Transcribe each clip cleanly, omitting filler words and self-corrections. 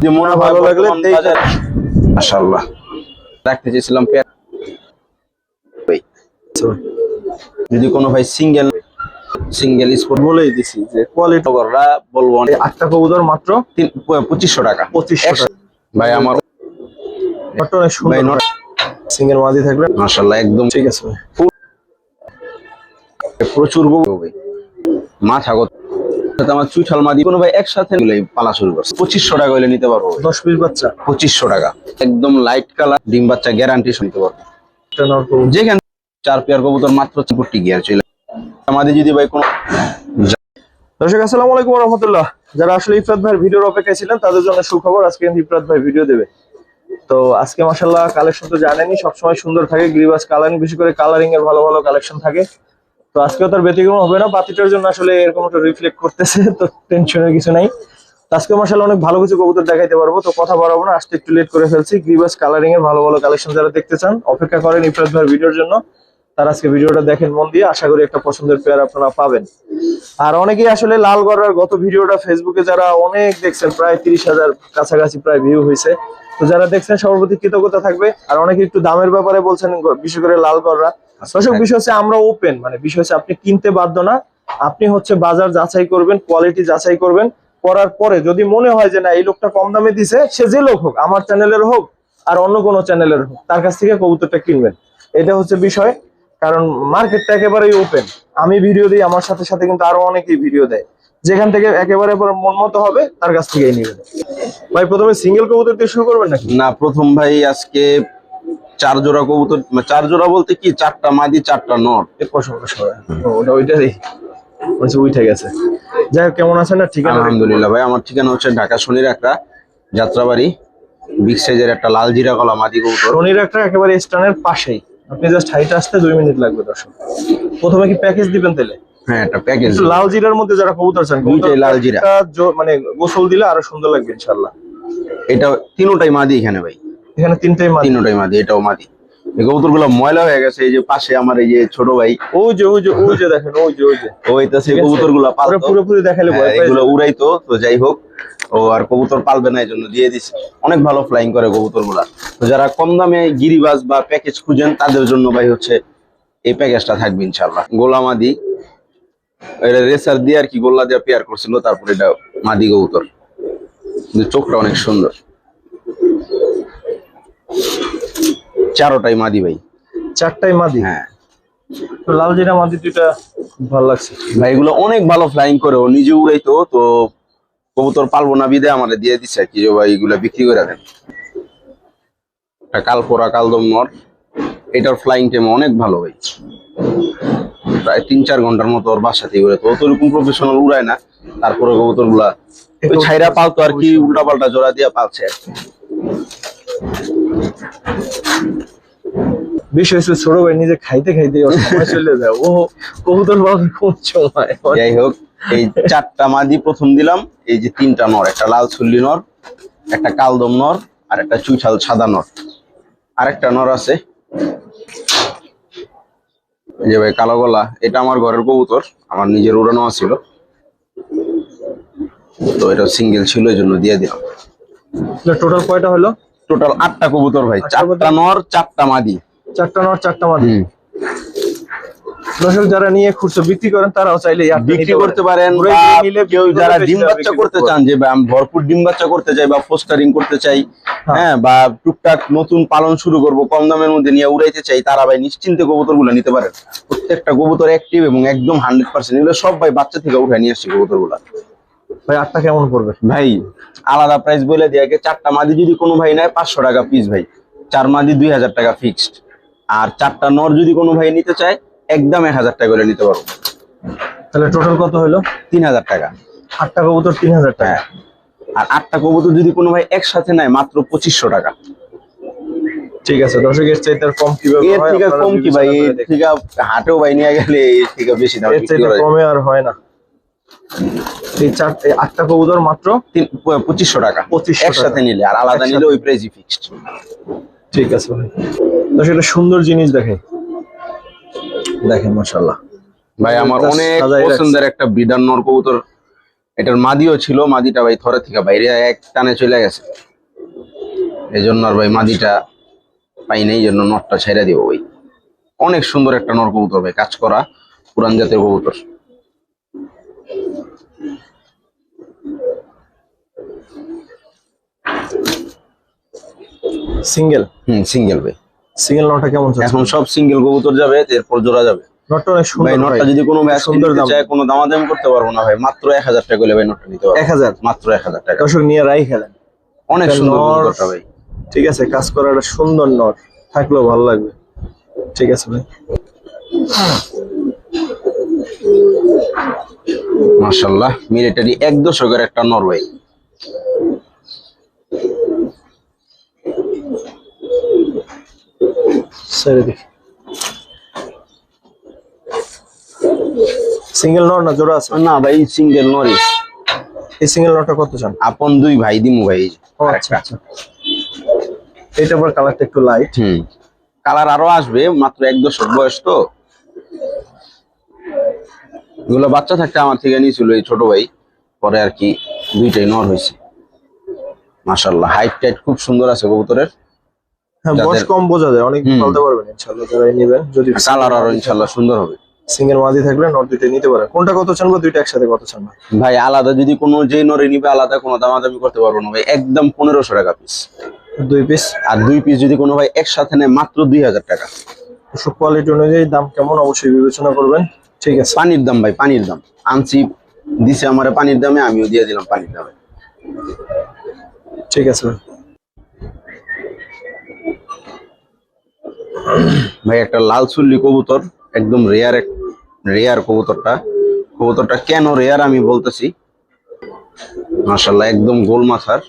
যে মনে ভালো লাগলে মাশাআল্লাহ রাখতে চেয়েছিলাম পেয়ার। যদি কোনো ভাই সিঙ্গেল স্পট বলেই দিছি যে কোয়ালিটি গররা বলবো আটটা কবুতর মাত্র 2500 টাকা। 2500 টাকা ভাই আমার অনেক সুন্দর সিঙ্গেল মাদি থাকবে মাশাআল্লাহ একদম ঠিক আছে ভাই। প্রচুর ভাই মাথা গত আমার চুইঠাল মাদি কোনো ভাই একসাথে পালা শুরু করছে 2500 টাকা হইলে নিতে পারবো। 10 পিস বাচ্চা 2500 টাকা একদম লাইট কালার ডিম বাচ্চা গ্যারান্টি নিতে পারবো। যেখানে 4 পেয়ার কবুতর মাত্র 40 গিয়ার চলে আমাদের। যদি ভাই কোনো দর্শক আসসালামু আলাইকুম ওয়া রাহমাতুল্লাহ, যারা আসলে ইফরাত ভাইয়ের ভিডিওর অপেক্ষায় ছিলেন তাদের জন্য সুখবর, আজকে ইফরাত ভাই ভিডিও দেবে। তো আজকে মাশাআল্লাহ কালেকশন তো জানেনই সবসময় সুন্দর থাকে, গ্রিবাস কালারিং বেশি করে কালারিং এর ভালো ভালো কালেকশন থাকে। তো আজকেও তার ব্যতিক্রম হবে না, বাতিটার জন্য আসলে এরকম একটা রিফ্লেক্ট করতেছে, তো টেনশনের কিছু নাই। আজকে মাশাআল্লাহ অনেক ভালো কিছু কবুতর দেখাইতে পারবো, তো কথা বাড়াবো না, আসতে একটু লেট করে ফেলছি। গ্রিবাস কালারিং এর ভালো ভালো কালেকশন যারা দেখতে চান অপেক্ষা করেন ইফরাত ভাইয়ের ভিডিওর জন্য, তারা আজকে ভিডিওটা দেখেন মন দিয়ে, আশা করি একটা পছন্দের পেয়ার আপনারা পাবেন। আর অনেকেই আসলে লাল গড়ার গত ভিডিওটা ফেসবুকে যারা অনেক দেখছেন, প্রায় 30,000 কাছাকাছি প্রায় ভিউ হয়েছে, তো যারা দেখছেন সবার প্রতি কৃতজ্ঞতা থাকবে। আর অনেকে একটু দামের ব্যাপারে বলছেন, বিশেষ করে লাল গড়রা। দর্শক বিষয় হচ্ছে আমরা ওপেন, মানে বিষয় হচ্ছে আপনি কিনতে বাধ্য না, আপনি হচ্ছে বাজার যাচাই করবেন, কোয়ালিটি যাচাই করবেন, করার পরে যদি মনে হয় যে না এই লোকটা কম দামে দিছে, সে যে লোক হোক, আমার চ্যানেলের হোক আর অন্য কোনো চ্যানেলের হোক, তার কাছ থেকে কবুতরটা কিনবেন, এটা হচ্ছে বিষয়। কারণ মার্কেটটা একেবারেই ওপেন, আমি ভিডিও দিই, আমার সাথে সাথে কিন্তু আরো অনেকেই ভিডিও দেয়, যেখান থেকে একেবারে মন মতো হবে তার কাছ থেকেই নেবেন। ভাই প্রথমে সিঙ্গেল কবুতর দিয়ে শুরু করবেন নাকি? না, প্রথম ভাই আজকে 4 জোড়া কবুতর, 4 জোড়া বলতে কি 4টা মাদি 4টা নর। ওটা ওইটারই উঠে গেছে। যাই হোক, কেমন আছেন? না ঠিকানা? আলহামদুলিল্লাহ ভাই, আমার ঠিকানা হচ্ছে ঢাকা শনির একটা যাত্রাবাড়ি, বিগ সাইজের একটা লাল জিরা গলা মাদি কবুতর। শনির একটা একেবারে স্টানের পাশেই, আপনি জাস্ট হাইট আসতে 2 মিনিট লাগবে। দর্শক প্রথমে কি প্যাকেজ দিবেন তাহলে? হ্যাঁ, একটা প্যাকেজ লাল জিরার মধ্যে যারা কবুতর চান, দুইটাই লাল জিরা, মানে গোসল দিলে আরো সুন্দর লাগবে ইনশাআল্লাহ। এটা তিনটাই মাদি এখানে ভাই, এখানে তিনটাই মাদি, এটাও মাদি। এই কবুতর গুলো ময়লা হয়ে গেছে, এই যে পাশে আমার এই যে ছোট ভাই, ওই যে দেখেন, ওইটাছে কবুতর গুলা পালতো, পুরোপুরি দেখালে এগুলো উড়াইতো। তো যাই হোক, ও আর কবুতর পালবে না, এই জন্য দিয়ে দিছে। অনেক ভালো ফ্লাইং করে কবুতর গুলা। তো যারা কম দামে গিরিবাজ বা প্যাকেজ খুঁজেন তাদের জন্য ভাই হচ্ছে এই প্যাকেজটা থাকবে ইনশাআল্লাহ। গোলা মাদি, এটা রেসার দিয়ে আর কি গোল্লা দিয়ে পেয়ার করছিল, তারপরে এটা মাদি কবুতর, চোখটা অনেক সুন্দর। 4টাই মাদি ভাই, 4টাই মাদি। হ্যাঁ, তো লাল জিরা মাদি দুইটা ভালো লাগছে ভাই, এগুলো অনেক ভালো ফ্লাইং করে, ও নিজে উড়াইতো। তো কবুতর পালবো না বিদে আমারে দিয়ে দিচ্ছে কি যে ভাই এগুলা বিক্রি করে দেন। কালপোরা কালদম নর, এটার ফ্লাইং টাইম অনেক ভালো ভাই, প্রায় 3-4 ঘন্টার মতো ওর বাসাতেই উড়ে। তো ও তো এরকম প্রফেশনাল উড়ায় না, তারপরে কবুতর গুলা ওই ছাইরা পালতো আর কি, উল্টা পাল্টা জোড়া দিয়ে পালছে। বিষয় হচ্ছে ছোট ভাই নিজে খাইতে খাইতে ওর সময় চলে যায়, ও কবুতর পালবে কোন সময়। যাই হোক, এই 4টা মাদি প্রথম দিলাম, এই যে 3টা নর, একটা লাল ছুল্লি নর, একটা কালদম নর, আর একটা চুইঠাল সাদা নর। আরেকটা নর আছে যে ভাই কালো গলা, এটা আমার ঘরের কবুতর, আমার নিজের উড়ানো ছিল, তো এটা সিঙ্গেল ছিল, এই জন্য দিয়ে দিলাম। টোটাল কয়টা হলো? টোটাল 8টা কবুতর ভাই, 4টা নর 4টা মাদি। 4টা নর 4টা মাদি। দর্শক যারা নিয়ে খুচরো বিক্রি করেন তারাও চাইলে বিক্রি করতে পারেন, কেউ যারা ডিম বাচ্চা করতে চান, যে আমি ভরপুর ডিম বাচ্চা করতে চাই বা ফোস্টারিং করতে চাই, হ্যাঁ, বা টুকটাক নতুন পালন শুরু করব, কম দামের মধ্যে নিয়ে উড়াইতে চাই, তারা ভাই নিশ্চিন্তে কবুতর গুলো নিতে পারেন। প্রত্যেকটা কবুতর অ্যাক্টিভ এবং একদম 100%। এগুলো সব ভাই বাচ্চা থেকে উঠে নিয়ে আসছি কবুতর গুলা। ভাই 8টা কেমন পড়বে? ভাই আলাদা প্রাইস বলে দিয়ে, 4টা মাদি যদি কোনো ভাই নেয় 500 টাকা পিস ভাই, 4 মাদি 2000 টাকা ফিক্সড। আর 4টা নর যদি কোনো ভাই নিতে চায় একদম 1000 টাকা করে নিতে পারবো। তাহলে টোটাল কত হলো? 3000 টাকা। 8টা কবুতর 3000 টাকা। আর 8টা কবুতর যদি কোনো ভাই একসাথে নেয় মাত্র 2500 টাকা। ঠিক আছে দর্শক, এর চাইতে আর কম কিভাবে হয়? এর থেকে কম কি ভাই, এর থেকে হাটেও ভাই নিয়ে গেলে এর থেকে বেশি দাম এর চাইতে কমে আর হয় না। এই 8টা কবুতর মাত্র 2500 টাকা একসাথে নিলে, আর আলাদা নিলে ওই প্রাইসই ফিক্সড। ঠিক আছে ভাই। দর্শক একটা সুন্দর জিনিস দেখেন মাশাআল্লাহ ভাই, আমার অনেক পছন্দের একটা বিডার নর কবুতর, এটার মাদিও ছিল, মাদিটা ভাই থরে থেকে বাইরে এক টানে চলে গেছে, এই জন্য আর ভাই মাদিটা পাই নাই, এই জন্য নটটা ছেড়ে দিব ভাই। অনেক সুন্দর একটা নর কবুতর ভাই, কাজ করা পুরান জাতের কবুতর। সিঙ্গেল? সিঙ্গেল ভাই। সিঙ্গেল নটটা কেমন চাচ্ছেন? এখন সব সিঙ্গেল কবুতর যাবে, এরপর জোড়া যাবে। নটটা অনেক ভাই সুন্দর নটটা ভাই, যদি কোনো ম্যাচ সুন্দর নিতে দাম। চায়, কোনো দামাদামি করতে পারবো না ভাই, মাত্র 1000 টাকা হলে ভাই নটটা নিতে পারবো। 1000? মাত্র 1000 টাকা। দর্শক নিয়ে রাই খেলেন। অনেক একটা সুন্দর নর, কবুতরটা ভাই। ঠিক আছে, কাজ করা একটা সুন্দর নট থাকলেও ভালো লাগবে। ঠিক আছে ভাই, মাশাআল্লাহ মিলিটারি এক দশকের একটা নর ভাই। ছেড়ে দেখি। সিঙ্গেল নট না জোড়া আছে? না ভাই সিঙ্গেল নরই। এই সিঙ্গেল নটটা কত চান? আপন দুই ভাই দিমু ভাই। ও আচ্ছা আচ্ছা, এটা আবার কালারটা একটু লাইট। কালার আরো আসবে, মাত্র এক দশক বয়স তো। এগুলো বাচ্চা থাকতে আমার থেকে নিয়েছিল এই ছোট ভাই, পরে আর কি দুইটাই নর হয়েছে। মাশাআল্লাহ হাইট টাইট খুব সুন্দর আছে কবুতরের। হ্যাঁ, বয়স কম বোঝা যায়, অনেক বলতে পারবেন ইনশাআল্লাহ যারা নেবেন। যদি কালার আরো ইনশাআল্লাহ সুন্দর হবে। সিঙ্গেল মাদি থাকলে নট দুইটা নিতে পারেন। কোনটা কত চান বা দুইটা একসাথে কত চান? ভাই আলাদা যদি কোনো যে নরে নিবে আলাদা কোনো দামাদামি করতে পারবো না ভাই, একদম 1500 টাকা পিস। 2 পিস? আর 2 পিস যদি কোনো ভাই একসাথে নেয় মাত্র 2000 টাকা। সব কোয়ালিটি অনুযায়ী দাম কেমন অবশ্যই বিবেচনা করবেন। ঠিক আছে, পানির দাম ভাই, পানির দাম আনছি, দিছে আমারে পানির দামে, আমিও দিয়ে দিলাম পানির দামে। ঠিক আছে ভাই একটা লাল চুল্লি কবুতর, একদম রেয়ার কবুতরটা কেন রেয়ার আমি বলতেছি। মাশাআল্লাহ একদম গোল মাথার,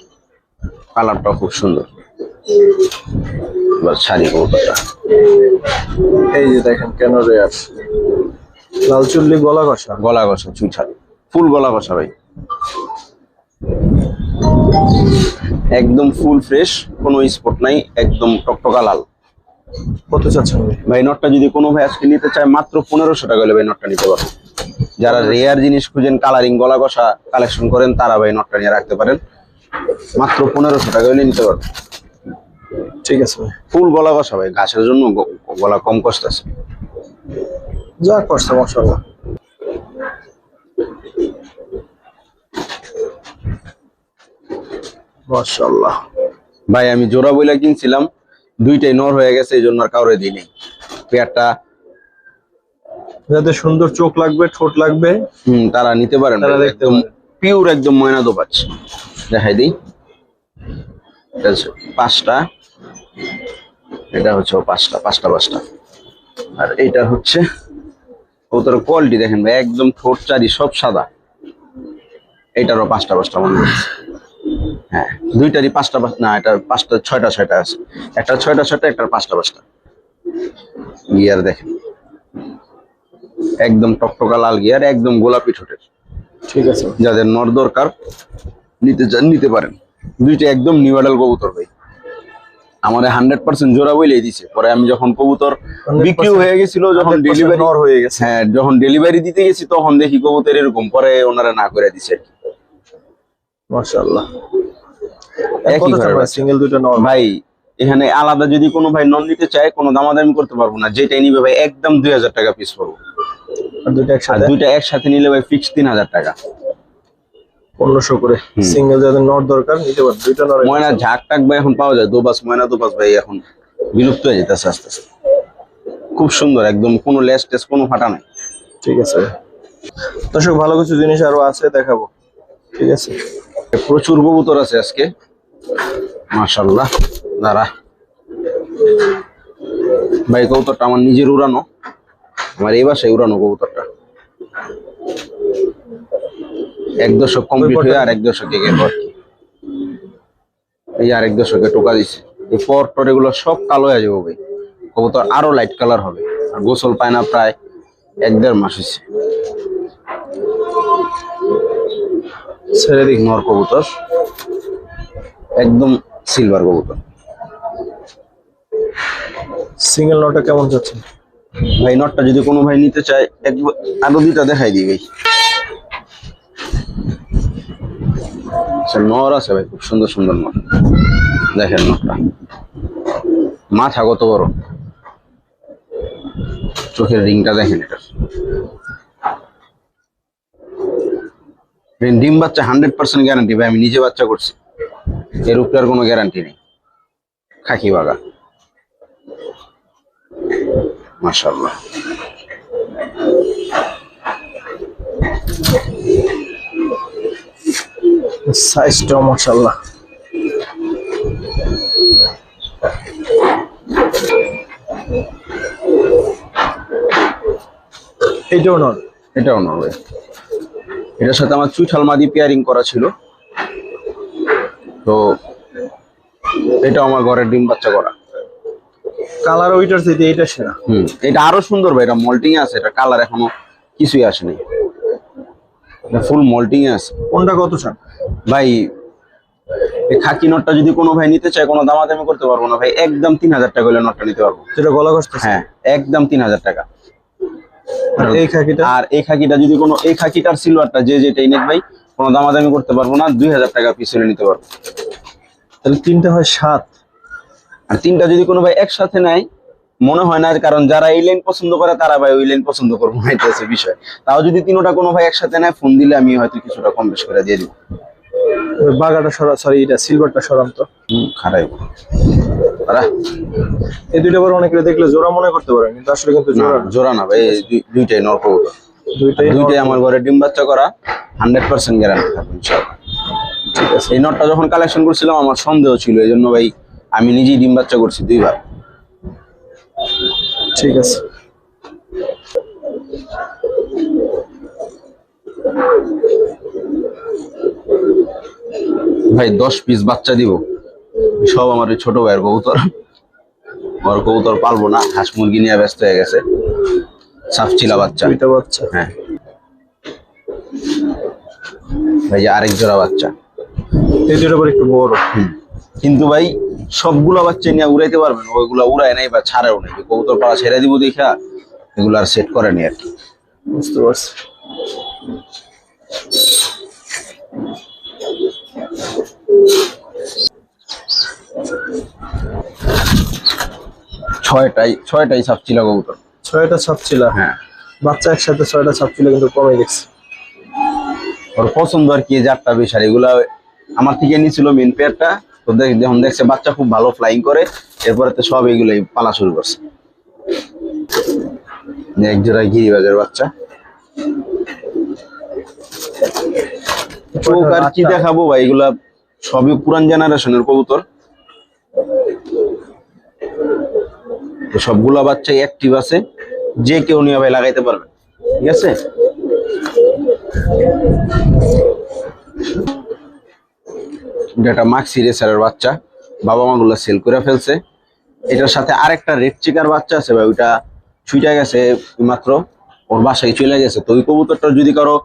কালারটা খুব সুন্দর। এবার ছাড়ি কবুতরটা, এই যে দেখেন কেন রেয়ার, লাল চুল্লি গলা কষা, গলা ঘষা চুইঠাল, ফুল গলা ঘষা ভাই, একদম ফুল ফ্রেশ, কোনো স্পট নাই, একদম টকটকা লাল। কত চাচ্ছেন ভাই নটটা যদি কোনো ভাই আজকে নিতে চায় মাত্র 1500 টাকা হলে ভাই নটটা নিতে পারবে। যারা রেয়ার জিনিস খুঁজেন, কালারিং গলা কষা কালেকশন করেন, তারা ভাই নটটা নিয়ে রাখতে পারেন, মাত্র 1500 টাকা হলে নিতে পারবে। ঠিক আছে ভাই, ফুল গলা কষা ভাই, ঘাসের জন্য গলা কম কষতেছে। যা করছে মাশাআল্লাহ। মাশাআল্লাহ ভাই আমি জোড়া বইলা কিনছিলাম, দুইটাই নর হয়ে গেছে, এই জন্য আর কাউরে দিই নেই। পেয়ারটা যাদের সুন্দর চোখ লাগবে, ঠোঁট লাগবে, তারা নিতে পারেন, তারা দেখতে একদম পারেন। পিওর একদম ময়না দোপাচ। দেখাই দিই, এটা হচ্ছে 5টা, এটা হচ্ছে 5টা, আর এটা হচ্ছে কবুতর কোয়ালিটি দেখেন ভাই, একদম ঠোঁট চারি সব সাদা। এটারও 5টা মনে হচ্ছে। হ্যাঁ দুইটারই 5টা না, এটার 5টা 6টা আছে, একটা 6টা একটা 5টা। গিয়ার দেখেন একদম টকটকা লাল গিয়ার, একদম গোলাপি ঠোঁটের। ঠিক আছে, যাদের নর দরকার নিতে চান নিতে পারেন। দুইটা একদম নিউ অ্যাডাল কবুতর ভাই, আমাদের 100% জোড়া বইলেই দিছে। পরে আমি যখন কবুতর বিক্রি হয়ে গেছিল, যখন ডেলিভারি নর হয়ে গেছে, হ্যাঁ যখন ডেলিভারি দিতে গেছি, তখন দেখি কবুতর এরকম, পরে ওনারা না করে দিছে। মাশাআল্লাহ। একই কত চান ঘরের ভাই বাচ্চা। সিঙ্গেল দুইটা নর? ভাই এখানে আলাদা যদি কোনো ভাই নন নিতে চায়, কোনো দামাদামি করতে পারবো না, যেটাই নিবে ভাই একদম 2000 টাকা পিস পড়বো। আর দুইটা আর একসাথে? দুইটা একসাথে নিলে ভাই ফিক্স 3000 টাকা। 1500 করে। সিঙ্গেল যাদের নর দরকার নিতে পারেন, দুইটা নর। ময়না ঝাক টাক ভাই এখন পাওয়া যায়, ময়না দোবাস ভাই এখন বিলুপ্ত হয়ে যেতেছে আস্তে আস্তে। খুব সুন্দর একদম, কোনো লেস টেস কোনো ফাটা নাই। ঠিক আছে দর্শক, ভালো কিছু জিনিস আরো আছে দেখাবো। ঠিক আছে, প্রচুর কবুতর আছে আজকে মাশাআল্লাহ। দাঁড়া ভাই, কবুতরটা আমার নিজের উড়ানো, আমার এই বাসায় উড়ানো কবুতরটা। 1 দশক কমপ্লিট হয়ে আর 1 দশকে গেল আর কি। এই আর 1 দশকে টোকা দিছে, এই পর এগুলো সব কালো হয়ে যাবো ভাই, কবুতর আরো লাইট কালার হবে। আর গোসল পায় না প্রায় 1-1.5 মাস হয়েছে। ছেড়ে দিক নর কবুতর, একদম সিলভার কবুতর। সিঙ্গেল নটটা কেমন যাচ্ছে ভাই নটটা যদি কোনো ভাই নিতে চায়, আরো দুইটা দেখাই দিই ভাই। আচ্ছা নর আছে ভাই, খুব সুন্দর সুন্দর নর। দেখেন নরটা, মাথা কত বড়, চোখের রিংটা দেখেন। এটা ডিম বাচ্চা 100% গ্যারান্টি ভাই, আমি নিজে বাচ্চা করছি, এর উপরে আর কোনো গ্যারান্টি নেই। খাকি বাগা, মাশাআল্লাহ। সাইজটা মাশাআল্লাহ। এটাও নর? এটাও নর ভাই। এটার সাথে আমার চুইঠাল মাদি পেয়ারিং করা ছিল, তো এটা আমার ঘরের ডিম বাচ্চা করা। কালার ওইটার চাইতে এটা সেরা। এটা আরো সুন্দর ভাই, এটা মল্টিং আছে, এটা কালার এখনো কিছুই আসেনি, এটা ফুল মল্টিং আছে। কোনটা কত চান ভাই? এই খাকি নটটা যদি কোনো ভাই নিতে চায়, কোনো দামাদামি করতে পারবো না ভাই, একদম 3000 টাকা হলে নটটা নিতে পারবো। যেটা গলা কষ্ট? হ্যাঁ, একদম 3000 টাকা। এই খাকিটা? আর এই খাকিটা যদি কোনো, এই খাকিটার সিলভারটা যে যেটাই নেক ভাই, কোনো দামাদামি করতে পারবো না, 2000 টাকা পিস হলে নিতে পারবো। তাহলে তিনটা হয় 7। আর তিনটা যদি কোনো ভাই একসাথে নেয়, মনে হয় না, কারণ যারা এই লাইন পছন্দ করে তারা ভাই ওই লাইন পছন্দ করবো না, এটা হচ্ছে বিষয়। তাও যদি তিনটা কোনো ভাই একসাথে নেয়, ফোন দিলে আমি হয়তো কিছুটা কম বেশ করে দিয়ে দিব। বাগাটা সরা, সরি এটা সিলভারটা সরাম তো। খারাপ এই দুইটা বার অনেকে দেখলে জোড়া মনে করতে পারে, কিন্তু আসলে কিন্তু জোড়া না ভাই, দুইটাই নর কবুতর। দুইটাই আমার ঘরে ডিম বাচ্চা করা, 100% গ্যারান্টি থাকবে ইনশাআল্লাহ। ঠিক আছে। এই নটটা যখন কালেকশন করছিলাম আমার সন্দেহ ছিল, এই জন্য ভাই আমি নিজেই ডিম বাচ্চা করছি 2 বার। ঠিক আছে। ভাই 10 পিস বাচ্চা দিব, সব আমার ওই ছোট ভাইয়ের কবুতর। ওর কবুতর পালবো না, হাঁস মুরগি নিয়ে ব্যস্ত হয়ে গেছে। সাফচিলা বাচ্চা, দুইটা বাচ্চা। হ্যাঁ ভাই, যে আরেক জোড়া বাচ্চা। এই দুইটা বার একটু বড়। কিন্তু ভাই সবগুলা বাচ্চা নিয়ে উড়াইতে পারবেন? ওইগুলা উড়ায় নাই বা ছাড়েও নাই, কবুতর পাড়া ছেড়ে দিব দেখা এগুলো আর সেট করেনি আর কি। বুঝতে পারছি। ছয়টাই সাপচিলা কবুতর। 6টা ছাপছিলা? হ্যাঁ। বাচ্চা একসাথে 6টা ছাপছিলা, কিন্তু কমে গেছে। ওর পছন্দ আর কি, যারটা বেশ। আর এগুলা আমার থেকে নিছিল মেন পেয়ারটা, তো যখন দেখছে বাচ্চা খুব ভালো ফ্লাইং করে, এরপরে তো সব এগুলোই পালা শুরু করছে। এক জোড়া গিরিবাজের বাচ্চা। চোখ আর কি দেখাবো ভাই, এগুলা সবই পুরান জেনারেশনের কবুতর। তো সবগুলা বাচ্চা অ্যাক্টিভ আছে, যে কেউ নিয়ে ভাই লাগাইতে পারবে। ঠিক আছে। এটা মাক্সি রেসারের বাচ্চা, বাবা মা গুলা সেল করে ফেলছে। এটার সাথে আরেকটা রেড চিকার বাচ্চা আছে ভাই, ওইটা ছুটে গেছে মাত্র, ওর বাসায় চলে গেছে। তো ওই কবুতরটা যদি কারো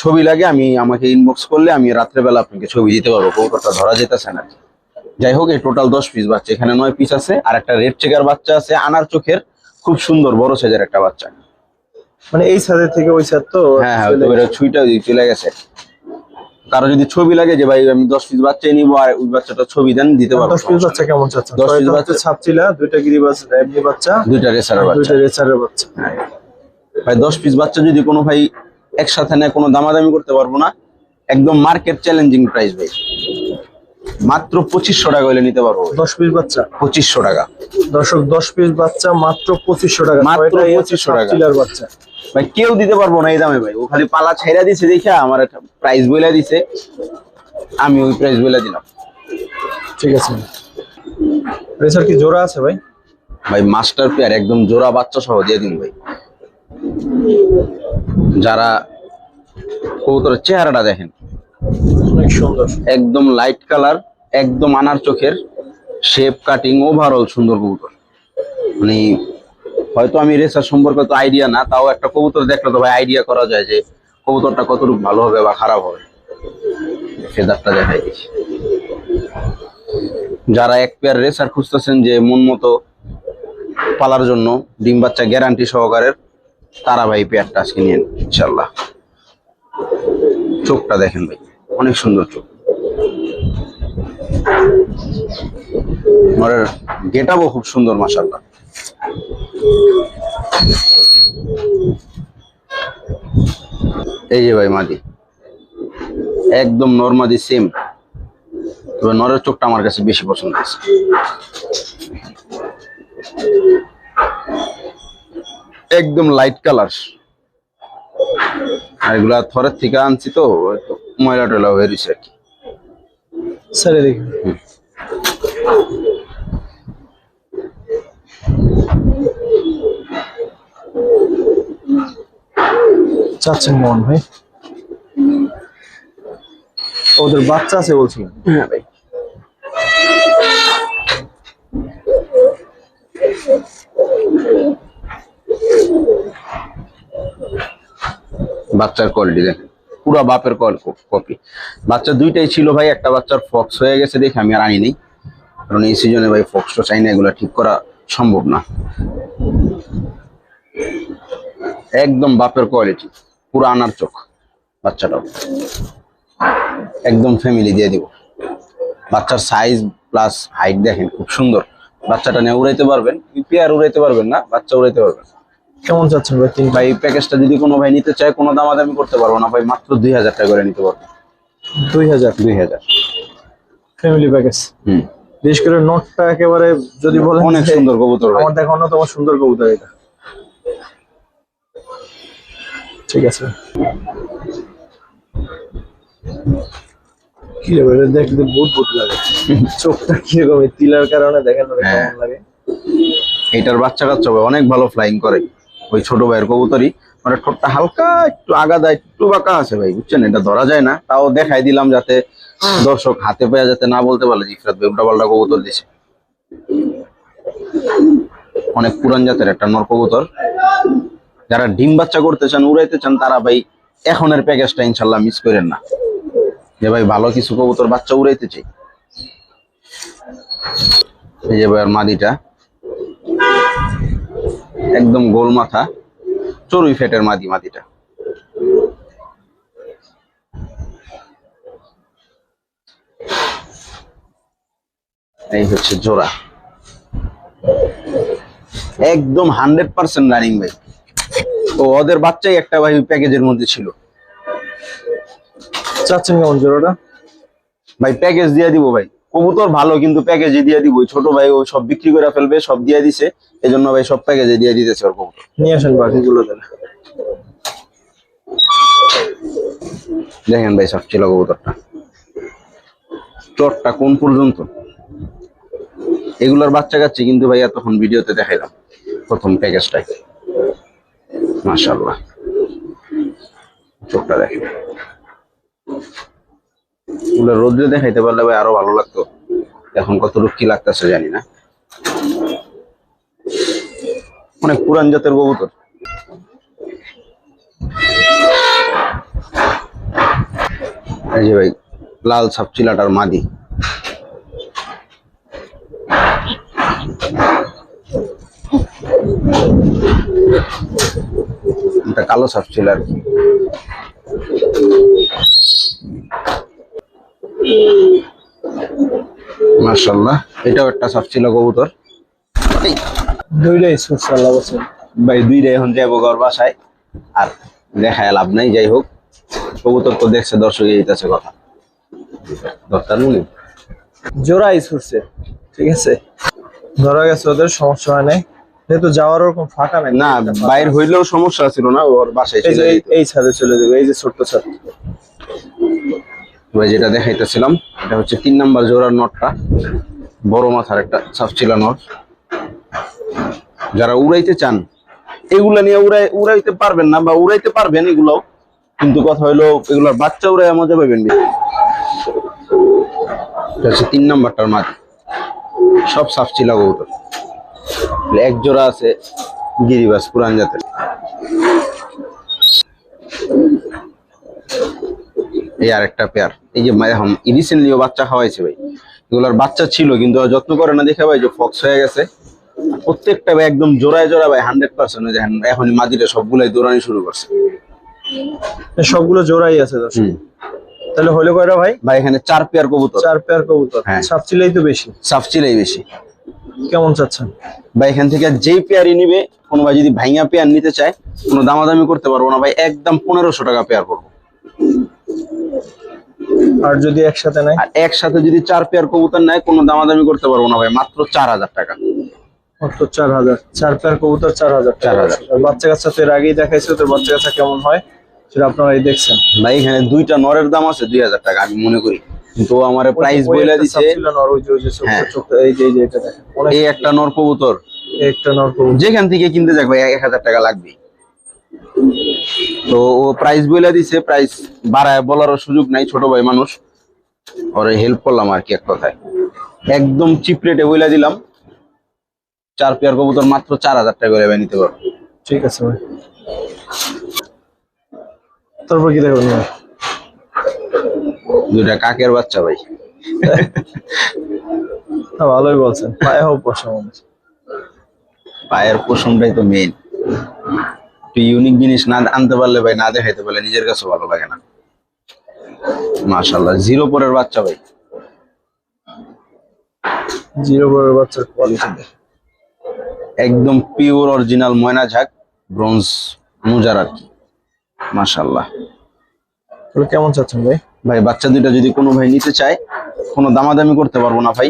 ছবি লাগে, আমাকে ইনবক্স করলে আমি রাত্রেবেলা আপনাকে ছবি দিতে পারবো। কবুতরটা ধরা যেতেছে না। যাই হোক, এই টোটাল 10 পিস বাচ্চা, এখানে 9 পিস আছে। আর একটা রেড চেকার বাচ্চা আছে, আনার চোখের, খুব সুন্দর বড় সাইজের একটা বাচ্চা। মানে এই সাইড থেকে ওই সাইড তো? হ্যাঁ হ্যাঁ, ছুইটা চলে গেছে। কারো যদি ছবি লাগে যে ভাই আমি 10 পিস বাচ্চাই নিবো, আর ওই বাচ্চাটা ছবি দেন, দিতে পারবো। 10 পিস বাচ্চা কেমন চাচ্ছেন? 10 পিস বাচ্চা ছাপছিলা, 2টা গিরিবাজ এমনি বাচ্চা, 2টা রেসারের বাচ্চা, 2টা রেসারের বাচ্চা। ভাই 10 পিস বাচ্চা যদি কোনো ভাই একসাথে নেয়, কোনো দামাদামি করতে পারবো না, একদম মার্কেট চ্যালেঞ্জিং প্রাইস ভাই, মাত্র 2500 টাকা হলে নিতে পারবো। 10 পিস বাচ্চা 2500 টাকা। দর্শক, 10 পিস বাচ্চা মাত্র 2500 টাকা। মাত্র 2500 টাকা চিলার বাচ্চা ভাই, কেউ দিতে পারবো না এই দামে ভাই। ও খালি পালা ছাইরা দিছে দেখে আমার একটা প্রাইস বইলা দিছে, আমি ওই প্রাইস বইলা দিলাম। ঠিক আছে। রেসার কি জোড়া আছে ভাই? ভাই মাস্টার পেয়ার, একদম জোড়া বাচ্চা সহ দিয়ে দিন ভাই। যারা কবুতরের চেহারাটা দেখেন, অনেক সুন্দর, একদম লাইট কালার, একদম আনার চোখের, শেপ কাটিং, ওভারঅল সুন্দর কবুতর। মানে হয়তো আমি রেসার সম্পর্কে তো আইডিয়া না, তাও একটা কবুতর দেখলে তো ভাই আইডিয়া করা যায় যে কবুতরটা কতটুকু ভালো হবে বা খারাপ হবে। ফেদারটা দেখাই দিচ্ছি। যারা এক পেয়ার রেসার খুঁজতেছেন যে মন মতো পালার জন্য, ডিম বাচ্চা গ্যারান্টি সহকারের, তারা ভাই পেয়ারটা আজকে নিয়ে ইনশাল্লাহ। চোখটা দেখেন ভাই, অনেক সুন্দর চোখ। নরের গেটআপও খুব সুন্দর মাশাআল্লাহ। এই যে ভাই মাদি, একদম নরমাদি সেম, তবে নরের চোখটা আমার কাছে বেশি পছন্দ হয়েছে। একদম লাইট কালার, আর এগুলা থরের থেকে আনছি তো একটু ময়লা টয়লা হয়ে রয়েছে আর কি। স্যার দেখুন চাচ্ছেন মন ভাই, ওদের বাচ্চা আছে বলছিলেন? হ্যাঁ ভাই, বাচ্চার কোয়ালিটি দেখেন, পুরা বাপের কপি। বাচ্চা দুইটাই ছিল ভাই, একটা বাচ্চার ফক্স হয়ে গেছে দেখে আমি আর আনিনি, কারণ এই সিজনে ভাই ফক্স তো চাই না, এগুলো ঠিক করা সম্ভব না। একদম বাপের কোয়ালিটি, পুরো আনার চোখ। বাচ্চাটাও একদম ফ্যামিলি দিয়ে দিব। বাচ্চার সাইজ প্লাস হাইট দেখেন খুব সুন্দর। বাচ্চাটা নিয়ে উড়াইতে পারবেন, পেয়ার উড়াইতে পারবেন না, বাচ্চা উড়াইতে পারবেন। কেমন চাচ্ছেন ভাই? ভাই প্যাকেজটা যদি কোনো ভাই নিতে চায়, কোনো দামাদামি করতে পারবো না ভাই, মাত্র 2000 টাকা করে নিতে পারবো। 2000 ফ্যামিলি প্যাকেজ। হুম, বিশেষ করে নোটটা একেবারে যদি বলেন অনেক যে সুন্দর কবুতর ভাই। আমার দেখা অন্যতম সুন্দর কবুতর এটা। ঠিক আছে, কি রে ভাই, এটা দেখতে বহুত লাগে। চোখটা কিরকম তিলার কারণে দেখেন ওটা হ্যাঁ। কেমন লাগে। এটার বাচ্চা কাচ্চা ভাই অনেক ভালো ফ্লাইং করে, ওই ছোট ভাইয়ের কবুতরই। মানে ঠোঁটটা হালকা একটু আগাদা, একটু বাঁকা আছে ভাই, বুঝছেন? এটা ধরা যায় না, তাও দেখাই দিলাম যাতে দর্শক হাতে পেয়ে যাতে না বলতে পারলে যে ইফরাত ভাই উল্টা পাল্টা কবুতর দিছে। অনেক পুরান জাতের একটা নর কবুতর। যারা ডিম বাচ্চা করতে চান, উড়াইতে চান, তারা ভাই এখনের প্যাকেজটা ইনশাল্লাহ মিস করেন না, যে ভাই ভালো কিছু কবুতর বাচ্চা উড়াইতে চাই। এই যে ভাই আর মাদিটা, একদম গোল মাথা, চড়ুই ফেটের মাদিটা। এই হচ্ছে জোড়া, একদম 100% রানিং ভাই। তো ওদের বাচ্চাই একটা ভাই প্যাকেজের মধ্যে ছিল। চাচ্ছেন কেমন জোড়াটা? ভাই প্যাকেজ দিয়ে দিব ভাই, কবুতর ভালো কিন্তু প্যাকেজে দিয়ে দিব। ওই ছোট ভাই ওই সব বিক্রি করে ফেলবে, সব দিয়ে দিছে, এই জন্য ভাই সব প্যাকেজে দিয়ে দিতেছে ওর কবুতর। নিয়ে আসেন বাকিগুলো তাহলে। দেখেন ভাই সব ছিল কবুতরটা, চটটা কোন পর্যন্ত। এগুলোর বাচ্চা কাচ্চি কিন্তু ভাই এতক্ষণ ভিডিওতে দেখাইলাম প্রথম প্যাকেজটাই। মাশাআল্লাহ, চোখটা দেখেন। এগুলো রোদ্রে দেখাইতে পারলে ভাই আরো ভালো লাগতো, এখন কতটুকু কি লাগতেছে জানি না। অনেক পুরান জাতের কবুতর। এই যে ভাই লাল সাপচিলাটার মাদি, এটা কালো সাপচিলা আর কি। মাশাআল্লাহ, এটাও একটা সাপচিলা কবুতর। এই দুইটাই সুস্থ আল্লাহ বলছেন ভাই, দুইটাই এখন যাবো ঘর বাসায়, আর দেখায় লাভ নাই। যাই হোক, কবুতর তো দেখছে, দর্শক এইটাছে কথা দরকার নেই। জোড়াই ছুটছে, ঠিক আছে, ধরা গেছে, ওদের সমস্যা হয় নাই, যেহেতু যাওয়ার ওরকম ফাঁকা নাই। না, বাইর হইলেও সমস্যা ছিল না, ওর বাসায় এই যে চলে যেত। এই ছাদে চলে যাবে, এই যে ছোট্ট ছাদ। ভাই যেটা দেখাইতেছিলাম, এটা হচ্ছে 3 নাম্বার জোড়ার নটটা, বড় মাথার একটা সাপচিলা নট। যারা উড়াইতে চান, এগুলা নিয়ে উড়াইতে পারবেন না, বা উড়াইতে পারবেন এগুলো, কিন্তু কথা হইলো এগুলোর বাচ্চা উড়াই মজা পাবেন। এটা হচ্ছে 3 নাম্বারটার মাঝে, সব সাপচিলা কবুতর। এক জোড়া আছে গিরিবাস পুরান জাতের। এই আর একটা পেয়ার, এই যে এখন রিসেন্টলিও বাচ্চা খাওয়াইছে ভাই। এগুলোর বাচ্চা ছিল কিন্তু যত্ন করে না দেখে ভাই যে ফক্স হয়ে গেছে। প্রত্যেকটা ভাই একদম জোড়ায় জোড়া ভাই 100%। দেখেন এখন মাদিটা সবগুলাই দৌড়ানি শুরু করছে, সবগুলো জোড়াই আছে দর্শক। তাহলে হলো কয়টা ভাই? ভাই এখানে 4 পেয়ার কবুতর। 4 পেয়ার কবুতর। হ্যাঁ। সাপচিলাই তো বেশি, সাপচিলাই বেশি। কেমন চাচ্ছেন? ভাই এখান থেকে যেই পেয়ারই নিবে, কোনো ভাই যদি ভাইঙা পেয়ার নিতে চায় কোনো দামাদামি করতে পারবো না ভাই, একদম 1500 টাকা পেয়ার পড়বো। আর যদি একসাথে নেয়? আর একসাথে যদি 4 পেয়ার কবুতর নেয় কোনো দামাদামি করতে পারবো না ভাই, মাত্র 4000 টাকা। মাত্র 4000, 4 পেয়ার কবুতর 4000 টাকা। 4000। আর বাচ্চা কাচ্চা তো এর আগেই দেখাইছে, তো বাচ্চা কাচ্চা কেমন হয় সেটা আপনারাই দেখছেন। ভাই এখানে দুইটা নরের দাম আছে 2000 টাকা আমি মনে করি, কিন্তু আমার প্রাইস বলে দিছে। হ্যাঁ। এই যে এটা দেখেন, এই একটা নর কবুতর একটা নর কবুতর যেখান থেকে কিনতে যাক ভাই 1000 টাকা লাগবে। তো ও প্রাইস বলে দিছে, প্রাইস বাড়ায় বলারও সুযোগ নাই, ছোট ভাই মানুষ, ওরে হেল্প করলাম আর কি এক কথায়। একদম চিপ রেটে বলে দিলাম, 4 পেয়ার কবুতর মাত্র 4000 টাকা করে নিতে পারবো। ঠিক আছে ভাই। তারপর কি দেখবেন ভাই? দুইটা কাকের বাচ্চা ভাই। ভালোই বলছেন, পায়ে হোক পশম। পায়ের পশমটাই তো মেইন। ইউনিক জিনিস না আনতে পারলে ভাই, না দেখাইতে পারলে নিজের কাছে ভালো লাগে না। মাশাআল্লাহ, 0 পরের বাচ্চা ভাই, 0 পরের বাচ্চার কোয়ালিটি একদম পিওর অরিজিনাল ময়না ঝাক ব্রোঞ্জ মুজার আর কি। মাশাআল্লাহ। তাহলে কেমন চাচ্ছেন ভাই? ভাই বাচ্চা দুইটা যদি কোনো ভাই নিতে চায় কোনো দামাদামি করতে পারবো না ভাই,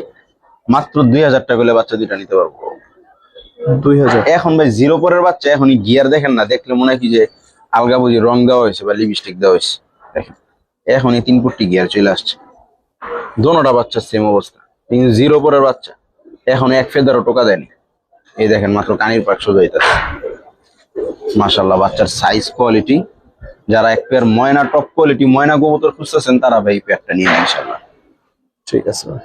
মাত্র 2000 টাকা হলে বাচ্চা দুইটা নিতে পারবো। 2000? এখন ভাই 0 পরের বাচ্চা, এখনই গিয়ার দেখেন না, দেখলে মনে হয় কি যে আলগা বুঝি রং দেওয়া হয়েছে বা লিপস্টিক দেওয়া হয়েছে। দেখেন এখনই 3 ফুটি গিয়ার চলে আসছে, দোনোটা বাচ্চা সেম অবস্থা, কিন্তু 0 পরের বাচ্চা এখন এক ফেদারও টোকা দেয়নি। এই দেখেন মাত্র কানির পাক সোজা হইতাছে। মাশাআল্লাহ, বাচ্চার সাইজ কোয়ালিটি, যারা এক পেয়ার ময়না টপ কোয়ালিটি ময়না কবুতর খুঁজতেছেন তারা ভাই এই পেয়ারটা নিয়ে নেন ইনশাআল্লাহ। ঠিক আছে ভাই।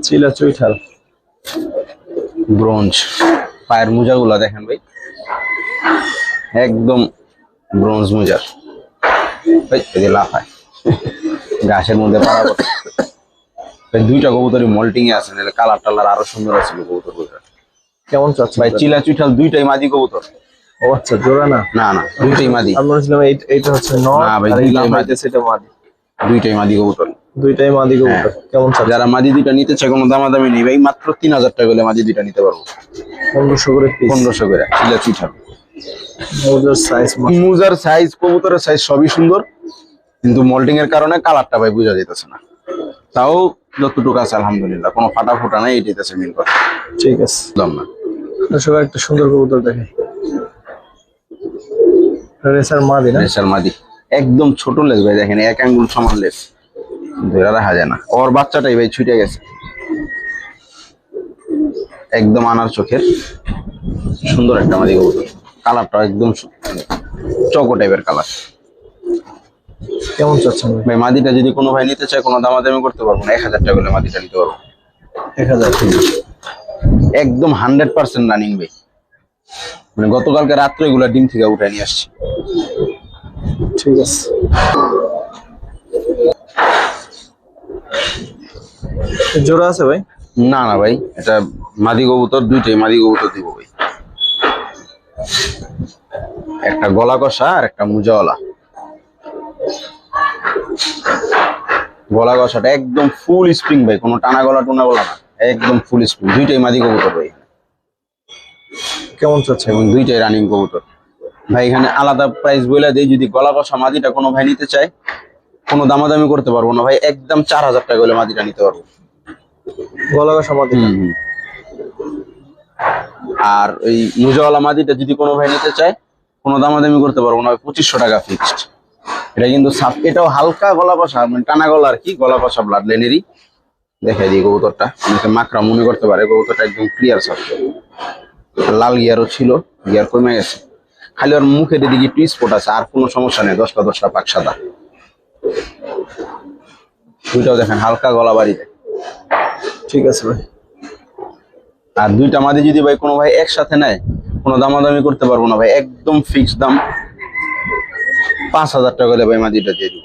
চিলা চুইঠাল ব্রোঞ্জ, পায়ের মোজাগুলা দেখেন ভাই, একদম ব্রোঞ্জ মোজার ভাই, এদিকে লাফায় গাছের মধ্যে পাড়া পড়ে। ভাই দুইটা কবুতরই মল্টিং এ আছে, নাহলে কালার টালার আরো সুন্দর আছে কবুতর গুলো। কেমন চাচ্ছেন ভাই চিলা চুইঠাল দুইটাই মাদি কবুতর। ও আচ্ছা, জোড়া না? না না, দুইটাই মাদি। আমি বলছিলাম এইটা হচ্ছে নর, না ভাই, আর এই দুইটাই মাদি। লাফাইতেছে এটা মাদি। দুইটাই মাদি কবুতর। দুইটাই মাদি কবুতর। কেমন চাচ্ছেন? যারা মাদি দুইটা নিতে চায় কোনো দামাদামি নেই ভাই, মাত্র 3000 টাকা হলে মাদি দুইটা নিতে পারবো। 1500 করে পিস। 1500 করে চিলা চুইঠাল। মোজার সাইজ, মুজার সাইজ, কবুতরের সাইজ সবই সুন্দর, কিন্তু মল্টিং এর কারণে কালারটা ভাই বোঝা যাইতেছে না। তাও যতটুকু আছে আলহামদুলিল্লাহ, কোনো ফাটা ফোটা নাই, এটাই আছে মেন কথা। ঠিক আছে। বুঝলাম না। দর্শক একটা সুন্দর কবুতর দেখে, রেসার মাদি না? রেসার মাদি, একদম ছোট লেজ ভাই, দেখেন 1 আঙ্গুল সমান লেজ, ধরে রাখা যায় না। ওর বাচ্চাটাই ভাই ছুটে গেছে, একদম আনার চোখের সুন্দর একটা মাদি কবুতর। কালারটা একদম চকো টাইপের কালার। কেমন চাচ্ছেন ভাই? ভাই মাদিটা যদি কোনো ভাই নিতে চায় কোনো দামাদামি করতে পারবো না, 1000 টাকা হলে মাদিটা নিতে পারবো। 1000? একদম 100% রানিং ভাই, মানে গতকালকে রাত্রে এগুলা ডিম থেকে উঠে নিয়ে আসছি। ঠিক আছে। জোড়া আছে ভাই? না না ভাই, এটা মাদি কবুতর, দুইটাই মাদি কবুতর দিব ভাই। একটা গলা কষা আর একটা মুজাওয়ালা। গলা কষাটা একদম ফুল স্প্রিং ভাই, কোনো টানা গলা টুনা গলা না, একদম ফুল স্প্রিং। দুইটাই মাদি কবুতর ভাই, কেমন চাচ্ছেন? এবং দুইটাই রানিং কবুতর ভাই। এখানে আলাদা প্রাইস বলে দেই, যদি গলা কষা মাদিটা কোনো ভাই নিতে চায় কোনো দামাদামি করতে পারবো না ভাই, একদম 4000 টাকা হলে মাদিটা নিতে পারবো। গলা কষা মাদি? আর ওই মুজাওয়ালা মাদিটা যদি কোনো ভাই নিতে চায় কোনো দামাদামি করতে পারবো না, 2500 টাকা ফিক্সড। এটা কিন্তু এটাও হালকা গলা কষা, মানে টানা গলা আর কি, গলা কষা ব্লাড লাইনেরই। দেখাই দিই কবুতরটা, অনেকে মাকড়া মনে করতে পারে, কবুতরটা একদম ক্লিয়ার সব। লাল গিয়ারও ছিল, গিয়ার কমে গেছে, খালি ওর মুখের দিকে একটু স্পট আছে, আর কোনো সমস্যা নেই। 10টা পাক সাদা। দুইটাও দেখেন হালকা গলা বাড়ি যায়। ঠিক আছে ভাই। আর দুইটা মাদি যদি ভাই কোনো ভাই একসাথে নেয় কোনো দামাদামি করতে পারবো না ভাই, একদম ফিক্স দাম 5000 টাকা হলে ভাই মাদিটা দিয়ে দিব।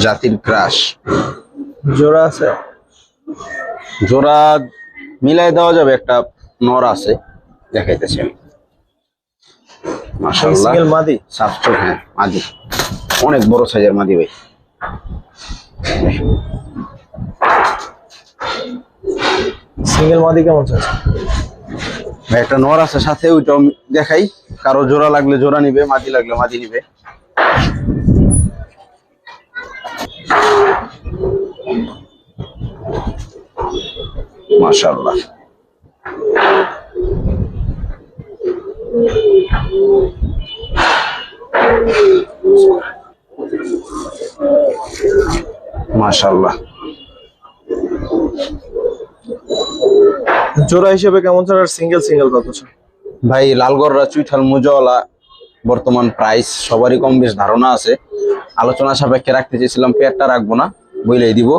জাতির ক্রাশ। জোড়া আছে? জোড়া মিলাই দেওয়া যাবে, একটা নর আছে, দেখাইতেছি আমি। মাশাআল্লাহ সিঙ্গেল মাদি। সাফ চোখ, হ্যাঁ মাদি, অনেক বড় সাইজের মাদি ভাই। সিঙ্গেল মাদি কেমন চাচ্ছে? ভাই একটা নর আছে সাথে, ওইটাও দেখাই। কারো জোড়া লাগলে জোড়া নিবে, মাদি লাগলে মাদি নিবে। মাশাআল্লাহ মাশাআল্লাহ। জোড়া হিসেবে কেমন চান আর সিঙ্গেল সিঙ্গেল কত চান? ভাই লালগড়রা চুইঠাল মুজাওয়ালা বর্তমান প্রাইস সবারই কম বেশ ধারণা আছে, আলোচনা সাপেক্ষে রাখতে চেয়েছিলাম। পেয়ারটা রাখবো না, বইলেই দিব।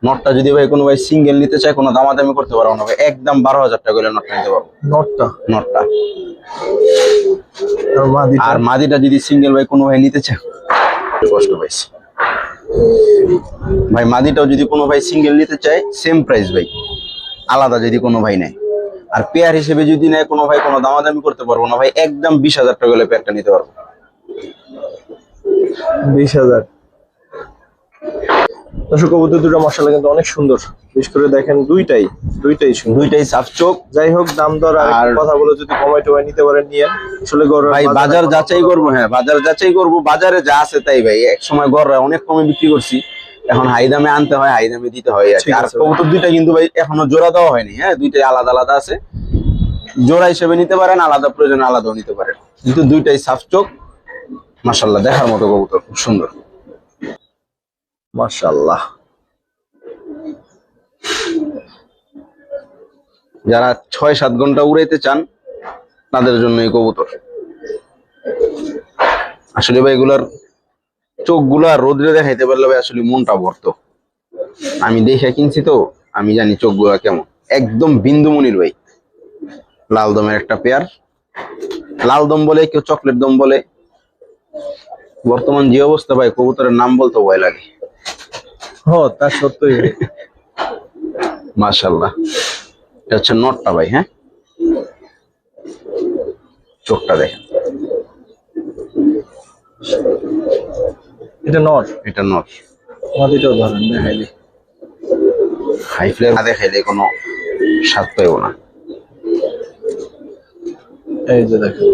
নটটা যদি ভাই কোনো ভাই সিঙ্গেল নিতে চায়, কোনো দামাদামি করতে পারবো না ভাই, একদম 12,000 টাকা করে নটটা নিতে পারবো। নটটা নটটা আর মাদিটা? আর মাদিটা যদি সিঙ্গেল ভাই কোনো ভাই নিতে চায়, কষ্ট পাইছি ভাই। মাদিটাও যদি কোনো ভাই সিঙ্গেল নিতে চায় সেম প্রাইস ভাই, আলাদা যদি কোনো ভাই নেয়। আর পেয়ার হিসেবে যদি নেয় কোনো ভাই, কোনো দামাদামি করতে পারবো না ভাই, একদম 20,000 টাকা করে পেয়ারটা নিতে পারবো। 20,000। দর্শক কবুতর দুটো মাশাআল্লাহ কিন্তু অনেক সুন্দর, বিশেষ করে দেখেন দুইটাই সুন্দর, দুইটাই সাফ চোখ। যাই হোক দাম দর আর কথা বলে যদি কমাই টমাই নিতে পারেন নিয়ে আসলে ভাই বাজার যাচাই করবো, হ্যাঁ বাজার যাচাই করবো, বাজারে যা আছে তাই ভাই। এক সময় গড়রা অনেক কমে বিক্রি করছি, এখন হাই দামে আনতে হয়, হাই দামে দিতে হয়। আর কবুতর দুইটা কিন্তু ভাই এখনো জোড়া দেওয়া হয়নি, হ্যাঁ দুইটাই আলাদা আলাদা আছে। জোড়া হিসেবে নিতে পারেন, আলাদা প্রয়োজনে আলাদাও নিতে পারেন, কিন্তু দুইটাই সাফ চোখ মাশাআল্লাহ, দেখার মতো কবুতর, খুব সুন্দর মাশাআল্লাহ। যারা 6-7 ঘন্টা উড়াইতে চান তাদের জন্য এই কবুতর। আসলে ভাই এগুলার চোখগুলা রোদ্রে দেখাইতে পারলে ভাই আসলে মনটা ভরতো। আমি দেখে কিনছি তো, আমি জানি চোখগুলা কেমন, একদম বিন্দুমণির ভাই। লাল দমের একটা পেয়ার, লাল দম বলে, কেউ চকলেট দম বলে। বর্তমান যে অবস্থা ভাই, কবুতরের নাম বলতে ভয় লাগে। তা সত্যই ভাই। মাশাআল্লাহ, এটা হচ্ছে নটটা ভাই। হ্যাঁ চোখটা দেখেন, এটা নর, এটা নট। মাদিটাও ধরেন দেখাইলে, হাই ফ্লেয়ার না দেখাইলে কোনো স্বাদ পাইব না। এই যে দেখেন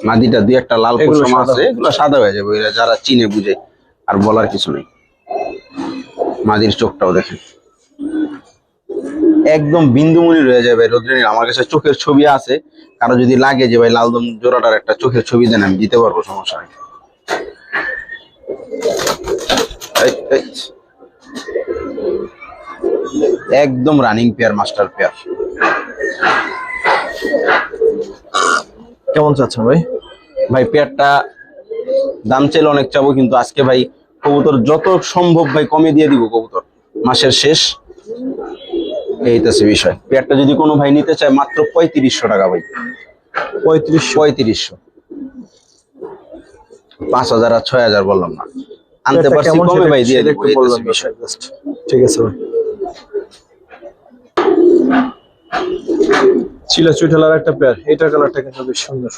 মাদিটা দুই একটা লাল এগুলো পশম সাদা আছে, এগুলো সাদা হয়ে যাবে, এরা যারা চিনে বুঝে, আর বলার কিছু নেই। মাদির চোখটাও দেখেন, একদম বিন্দুমণি রয়ে যাবে রোদ্রে। আমার কাছে চোখের ছবি আছে, কারো যদি লাগে যে ভাই লালদম জোড়াটার একটা চোখের ছবি দেন, আমি দিতে পারবো, সমস্যা নেই। একদম রানিং পেয়ার, মাস্টার পেয়ার। কেমন চাচ্ছেন ভাই? ভাই পেয়ারটা দাম চাইলে অনেক চাবো, কিন্তু আজকে ভাই কবুতর যত সম্ভব ভাই কমে দিয়ে দিব। কবুতর মাসের শেষ, এইটাছে বিষয়। পেয়ারটা যদি কোনো ভাই নিতে চায় মাত্র 3500 টাকা ভাই। 3500, 5000 আর 6000 বললাম না, আনতে পারছি কমে ভাই, দিয়ে দিব, এইটাছে বিষয়। ঠিক আছে ভাই। চিলা চুইঠালার একটা পেয়ার, এইটার কালারটা কিন্তু বেশ সুন্দর,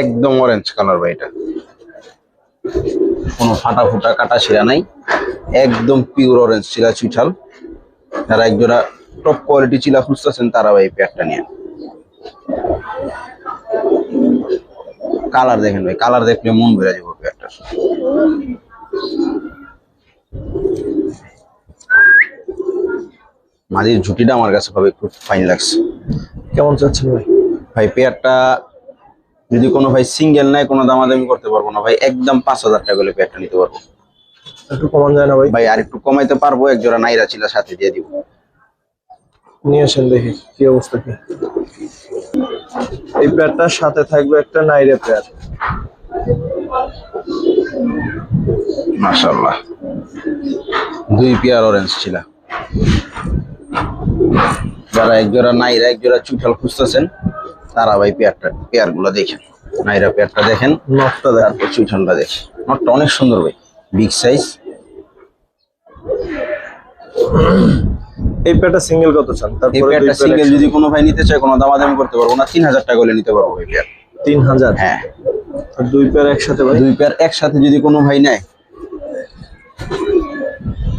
একদম অরেঞ্জ কালার ভাই। এটা কোনো ফাটা ফুটা কাটা ছিঁড়া নাই, একদম পিওর অরেঞ্জ চিলা চুইঠাল। যারা একজোড়া টপ কোয়ালিটি চিলা খুঁজতেছেন তারা ভাই পেয়ারটা নিয়ে। কালার দেখেন ভাই, কালার দেখলে মন ভরে যাবে পেয়ারটার। মাঝির ঝুটিটা আমার কাছে ভাবে খুব ফাইন লাগছে। কেমন চাচ্ছেন ভাই? ভাই পেয়ারটা যদি কোনো ভাই সিঙ্গেল নাই, কোনো দামাদামি করতে পারবো না ভাই, একদম 5000 টাকা করে পেয়ারটা নিতে পারবো। একটু কমান যায় না ভাই? ভাই আর একটু কমাইতে পারবো, এক জোড়া নাইরা চিলা সাথে দিয়ে দিব। নিয়ে আসেন দেখি কি অবস্থা কি। এই পেয়ারটার সাথে থাকবে একটা নাইরে পেয়ার। মাশাআল্লাহ, দুই পেয়ার অরেঞ্জ চিলা। যারা এক জোড়া নাইরা এক জোড়া চুইঠাল খুঁজতেছেন তারা ভাই পেয়ার গুলো দেখেন। নাইরা পেয়ারটা দেখেন, নটটা দেখেন, তারপর চুইঠালটা দেখেন। নটটা অনেক সুন্দর ভাই, বিগ সাইজ। এই পেয়ারটা সিঙ্গেল কত চান? এই তারপরে পেয়ারটা সিঙ্গেল যদি কোনো ভাই নিতে চায় কোনো দামাদামি করতে পারবো না, 3000 টাকা হলে নিতে পারবো এই পেয়ার। 3000? হ্যাঁ। আর দুই পেয়ার একসাথে ভাই? দুই পেয়ার একসাথে যদি কোনো ভাই নেয়,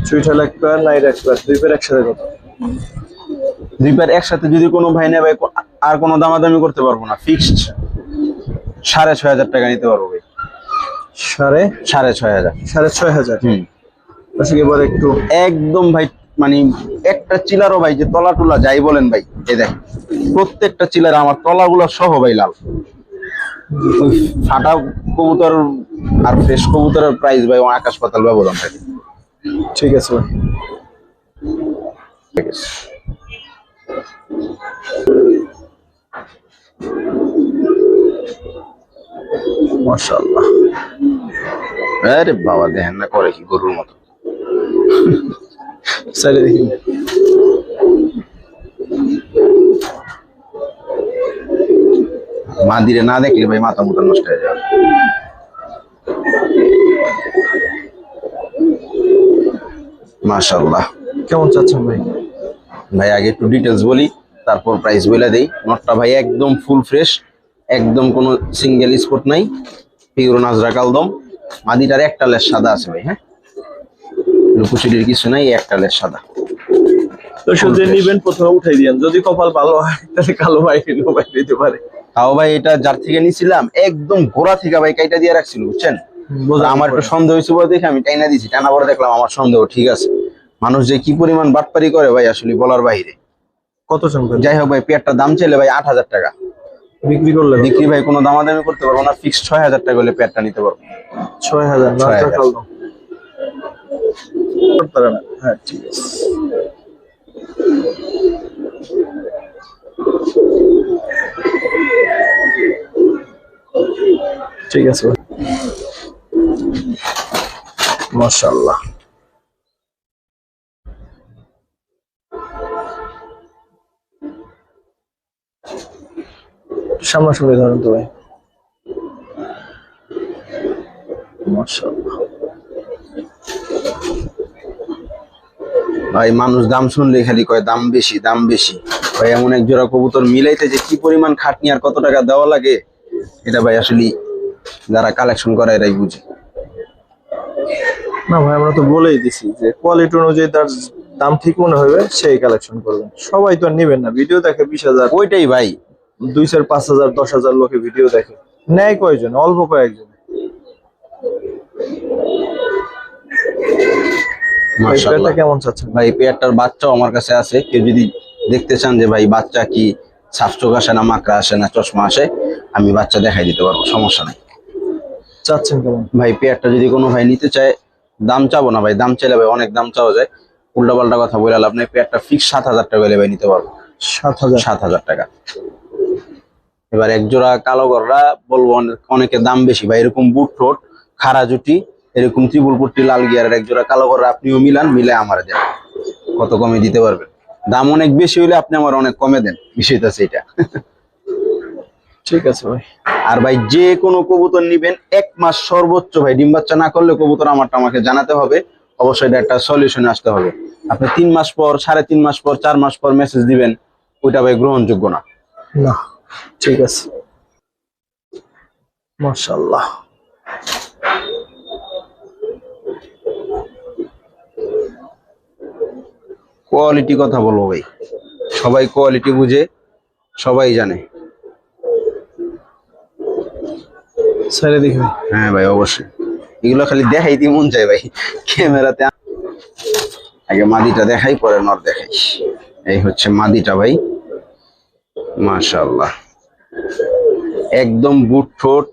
চুইঠাল এক পেয়ার, নাইট এক পেয়ার, দুই পেয়ার একসাথে কত? দুই পেয়ার একসাথে যদি কোনো ভাই নেয় ভাই, আর কোনো দামাদামি করতে পারবো না, ফিক্সড 6500 টাকা নিতে পারবো ভাই। 6500? 6500? হুম। আজকে এবার একটু একদম ভাই, মানে একটা চিলারও ভাই যে তলা টুলা যাই বলেন ভাই, এই দেখ প্রত্যেকটা চিলার আমার তলাগুলো সহ ভাই লাল। ওই ফাটা কবুতর আর ফ্রেশ কবুতরের প্রাইস ভাই আকাশ পাতাল ব্যবধান থাকে। ঠিক আছে ভাই। ঠিক আছে। মাশাআল্লাহ। আরে বাবা দেখেন না করে কি গরুর মতো। সাইডে দেখি। মাদিরে না দেখলে ভাই মাথা মুথা নষ্ট হয়ে যাবে। মাশাআল্লাহ। কেমন চাচ্ছেন ভাই? ভাই আগে একটু ডিটেলস বলি, তারপর প্রাইস বলে দেই। নটটা ভাই একদম ফুল ফ্রেশ, একদম কোনো সিঙ্গেল স্পট নাই, পিওর নাজরা কালদম। মাদিটার একটা লেজ সাদা আছে ভাই। হ্যাঁ, লুকোচুরির কিছু নাই, একটা লেজ সাদা। তো শুধু নিবেন প্রথমে উঠাই দিয়েন, যদি কপাল ভালো হয় তাহলে কালো ভাই দিতে পারে। তাও ভাই এটা যার থেকে নিছিলাম একদম গোড়া থেকে ভাই কাইটা দিয়ে রাখছিল, বুঝছেন? আমার একটু সন্দেহ হয়েছে বলে দেখে আমি টাইনা দিছি, টানা পরে দেখলাম আমার সন্দেহ ঠিক আছে। মানুষ যে কি পরিমাণ বাটপারি করে ভাই আসলে বলার বাইরে। কত চান ভাই? যাই হোক ভাই, পেয়ারটার দাম চাইলে ভাই 8000 টাকা। বিক্রি করলে? বিক্রি ভাই কোনো দামাদামি করতে পারবো না, ফিক্সড 6000 টাকা হলে পেয়ারটা নিতে পারবো। 6000? 6000। হ্যাঁ ঠিক আছে। ঠিক আছে ভাই। মাশাআল্লাহ। সামনাসামনি ধরেন তো ভাই। মাশাআল্লাহ। ভাই মানুষ দাম শুনলে খালি কয় দাম বেশি, দাম বেশি। ভাই এমন এক জোড়া কবুতর মিলাইতে যে কি পরিমাণ খাটনি আর কত টাকা দেওয়া লাগে, এটা ভাই আসলে যারা কালেকশন করে এরাই বুঝে। না ভাই, আমরা তো বলেই দিছি যে কোয়ালিটি অনুযায়ী তার দাম ঠিক মনে হবে সেই কালেকশন করবেন। সবাই তো আর নেবেন না, ভিডিও দেখে 20,000, ওইটাই ভাই। 2,000, 5,000, 10,000 লোকে ভিডিও দেখে, নেয় কয়জন? অল্প কয়েকজন। মাশাআল্লাহ। কেমন চাচ্ছেন ভাই পেয়ারটার বাচ্চাও আমার কাছে আছে, কেউ যদি দেখতে চান যে ভাই বাচ্চা কি সাফ চোখ আসে না মাকড়া আসে না চশমা আসে, আমি বাচ্চা দেখাই দিতে পারবো, সমস্যা নাই। চাচ্ছেন কেমন ভাই পেয়ারটা যদি কোনো ভাই নিতে চায়, দাম চাবো না ভাই, দাম চাইলে ভাই অনেক দাম চাওয়া যায়, উল্টা পাল্টা কথা বলে লাভ নেই। পেয়ারটা ফিক্স 7000 টাকা হলে ভাই নিতে পারবো। 7,000? 7000 টাকা। এবার এক জোড়া কালো গররা বলবো অনেকে দাম বেশি ভাই, এরকম বুট ঠোঁট খাড়া জুটি এরকম ত্রিপুল পট্টি লাল গিয়ারের এক জোড়া কালো গররা আপনিও মিলান, মিলে আমার দেন, কত কমে দিতে পারবেন? দাম অনেক বেশি হইলে আপনি আমার অনেক কমে দেন, বিষয়টা সেটা। ঠিক আছে ভাই। আর ভাই যে কোনো কবুতর নিবেন 1 মাস সর্বোচ্চ ভাই ডিম বাচ্চা না করলে কবুতর আমারটা আমাকে জানাতে হবে, অবশ্যই এটা একটা সলিউশনে আসতে হবে। আপনি 3 মাস পর, 3.5 মাস পর, 4 মাস পর মেসেজ দিবেন, ওইটা ভাই গ্রহণযোগ্য না। না, ঠিক আছে। মাশাআল্লাহ। কোয়ালিটি কথা বলবো ভাই, সবাই কোয়ালিটি বুঝে, সবাই জানে। ছেড়ে দেখি ভাই। হ্যাঁ ভাই অবশ্যই, এগুলো খালি দেখাইতে মন চায় ভাই ক্যামেরাতে। আগে মাদিটা দেখাই পরে নর দেখাই। এই হচ্ছে মাদিটা ভাই, মাশাআল্লাহ, একদম বুট ঠোঁট,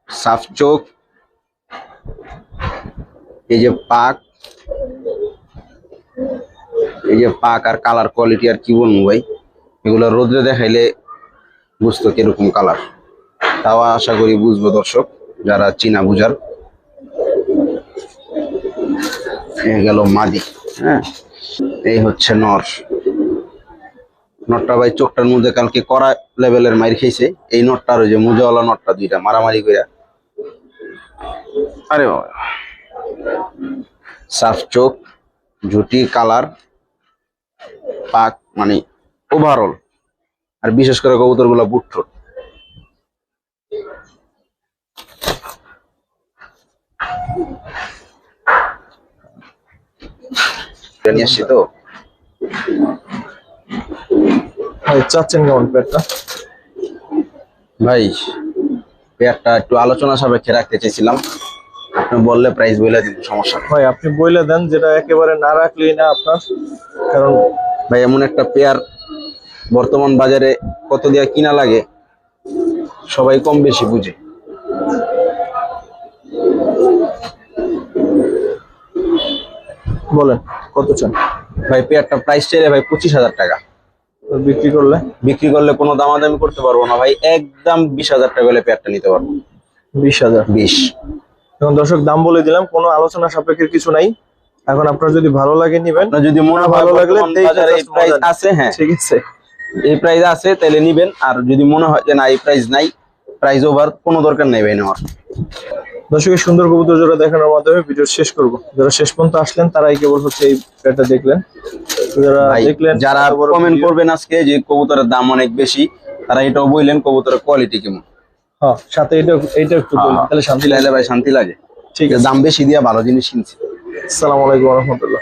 সাফ চোখ, এই যে পাক, এই যে পাক আর কালার কোয়ালিটি আর কি বলবো ভাই, এগুলো রোদ্রে দেখাইলে বুঝতো কিরকম কালার, তাও আশা করি বুঝবো দর্শক যারা চিনা বুঝার। এই গেল মাদি। হ্যাঁ, এই হচ্ছে নর। নটটা ভাই চোখটার মধ্যে কালকে কড়া লেভেলের মাইর খেয়েছে। এই নটটার ওই যে মুজাওয়ালা নটটা দুইটা মারামারি করে, আরে বাবা, সাফ চোখ, ঝুটি কালার, পাক মানে ওভারঅল, আর বিশেষ করে কবুতর গুলা বুটঠোট। নিয়ে আসছি তো ভাই চাচ্ছেন কেমন পেয়ারটা? ভাই, পেয়ারটা একটু আলোচনা সাপেক্ষে রাখতে চাইছিলাম, আপনি বললে প্রাইস বলে দিন, সমস্যা নেই। ভাই আপনি বলে দেন, যেটা একেবারে না রাখলেই না আপনার, কারণ ভাই এমন একটা পেয়ার বর্তমান বাজারে কত দিয়া কিনা লাগে সবাই কম বেশি বুঝে। বলেন কত চান? ভাই পেয়ারটা প্রাইস চাইলে ভাই 25,000 টাকা, বিক্রি করলে? বিক্রি করলে কোনো দামাদামি করতে পারবো না ভাই, একদম 20,000 টাকা হলে পেয়ারটা নিতে পারবো। 20,000? 20। এখন দর্শক দাম বলে দিলাম, কোনো আলোচনা সাপেক্ষের কিছু নাই। এখন আপনার যদি ভালো লাগে নিবেন, আপনার যদি মনে হয় ভালো লাগলে বর্তমান বাজারে এই প্রাইস আছে, হ্যাঁ ঠিক আছে, এই প্রাইস আছে তাহলে নিবেন, আর যদি মনে হয় যে না এই প্রাইস নাই, প্রাইস ওভার, কোনো দরকার নেই ভাই নেওয়ার। দর্শকের সুন্দর কবুতর জোড়া দেখানোর মাধ্যমে ভিডিও শেষ করব। যারা শেষ পর্যন্ত আসলেন তারাই কেবল হচ্ছে এই পেয়ারটা দেখলেন। যারা ভাই দেখলেন, যারা এত বড় কমেন্ট video- করবেন আজকে যে কবুতরের দাম অনেক বেশি, তারা এটাও বললেন কবুতরের কোয়ালিটি কেমন। হ্যাঁ, সাথে এটা একটু বলুন, তাহলে শান্তি শান্তি লাগলে ভাই শান্তি লাগে, ঠিক ঠিক আছে। দাম বেশি দিয়া ভালো জিনিস কিনছি। আসসালামু আলাইকুম ওয়া রাহমাতুল্লাহ।